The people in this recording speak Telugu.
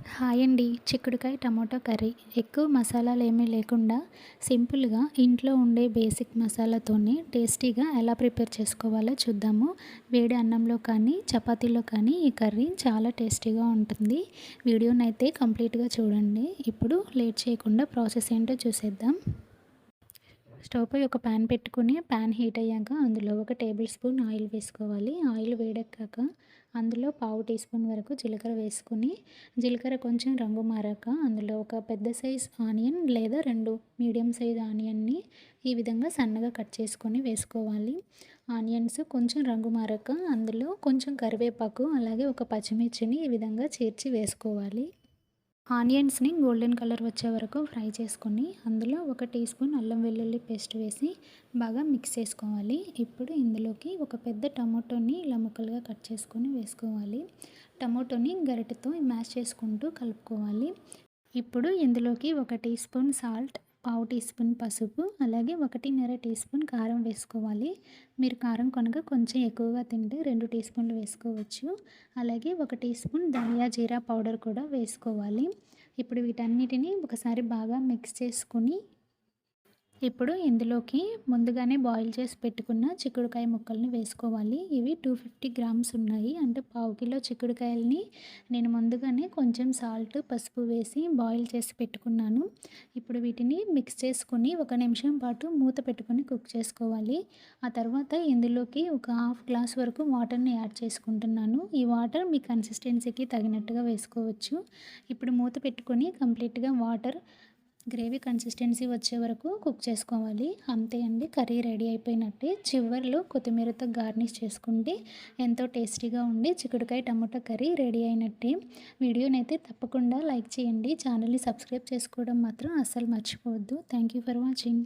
హాయ్ అండి. చిక్కుడుకాయ టమోటా కర్రీ. ఎక్కువ మసాలాలు ఏమీ లేకుండా సింపుల్‌గా ఇంట్లో ఉండే బేసిక్ మసాలాతోనే టేస్టీగా ఎలా ప్రిపేర్ చేసుకోవాలో చూద్దాము. వేడి అన్నంలో కానీ, చపాతీలో కానీ ఈ కర్రీ చాలా టేస్టీగా ఉంటుంది. వీడియోనైతే కంప్లీట్‌గా చూడండి. ఇప్పుడు లేట్ చేయకుండా ప్రాసెస్ ఏంటో చూసేద్దాం. స్టవ్ పై ఒక పాన్ పెట్టుకుని పాన్ హీట్ అయ్యాక అందులో ఒక టేబుల్ స్పూన్ ఆయిల్ వేసుకోవాలి. ఆయిల్ వేడెక్కాక అందులో పావు టీ స్పూన్ వరకు జీలకర్ర వేసుకుని, జీలకర్ర కొంచెం రంగు మారాక అందులో ఒక పెద్ద సైజ్ ఆనియన్ లేదా 2 మీడియం సైజ్ ఆనియన్ని ఈ విధంగా సన్నగా కట్ చేసుకొని వేసుకోవాలి. ఆనియన్స్ కొంచెం రంగు మారాక అందులో కొంచెం కరివేపాకు అలాగే ఒక పచ్చిమిర్చిని ఈ విధంగా చీల్చి వేసుకోవాలి. ఆనియన్స్‌ని గోల్డెన్ కలర్ వచ్చే వరకు ఫ్రై చేసుకొని అందులో ఒక టీ స్పూన్ అల్లం వెల్లుల్లి పేస్ట్ వేసి బాగా మిక్స్ చేసుకోవాలి. ఇప్పుడు ఇందులోకి ఒక పెద్ద టమాటోని ఇలా ముక్కలుగా కట్ చేసుకొని వేసుకోవాలి. టమాటోని గరిటెతో మ్యాష్ చేసుకుంటూ కలుపుకోవాలి. ఇప్పుడు ఇందులోకి ఒక టీ స్పూన్ సాల్ట్, పావు టీ స్పూన్ పసుపు, అలాగే 1.5 టీ స్పూన్ కారం వేసుకోవాలి. మీరు కారం కనుక కొంచెం ఎక్కువగా తింటే 2 టీ స్పూన్లు వేసుకోవచ్చు. అలాగే 1 టీ స్పూన్ ధనియా జీరా పౌడర్ కూడా వేసుకోవాలి. ఇప్పుడు వీటన్నిటిని ఒకసారి బాగా మిక్స్ చేసుకొని ఇప్పుడు ఇందులోకి ముందుగానే బాయిల్ చేసి పెట్టుకున్న చిక్కుడుకాయ ముక్కల్ని వేసుకోవాలి. ఇవి 250 గ్రామ్స్ ఉన్నాయి. అంటే పావు కిలో చిక్కుడుకాయలని నేను ముందుగానే కొంచెం సాల్ట్, పసుపు వేసి బాయిల్ చేసి పెట్టుకున్నాను. ఇప్పుడు వీటిని మిక్స్ చేసుకొని 1 నిమిషం పాటు మూత పెట్టుకొని కుక్ చేసుకోవాలి. ఆ తర్వాత ఇందులోకి ఒక హాఫ్ గ్లాస్ వరకు వాటర్ని యాడ్ చేసుకుంటున్నాను. ఈ వాటర్ మీ కన్సిస్టెన్సీకి తగినట్టుగా వేసుకోవచ్చు. ఇప్పుడు మూత పెట్టుకొని కంప్లీట్‌గా వాటర్ గ్రేవీ కన్సిస్టెన్సీ వచ్చే వరకు కుక్ చేసుకోవాలి. అంతే అండి, కర్రీ రెడీ అయిపోయినట్టే. చివర్లో కొత్తిమీరతో గార్నిష్ చేసుకుంటే ఎంతో టేస్టీగా ఉండి చిక్కుడుకాయ టమాటా కర్రీ రెడీ అయినట్టే. వీడియోనైతే తప్పకుండా లైక్ చేయండి. ఛానల్ని సబ్స్క్రైబ్ చేసుకోవడం మాత్రం అస్సలు మర్చిపోవద్దు. Thank you for watching.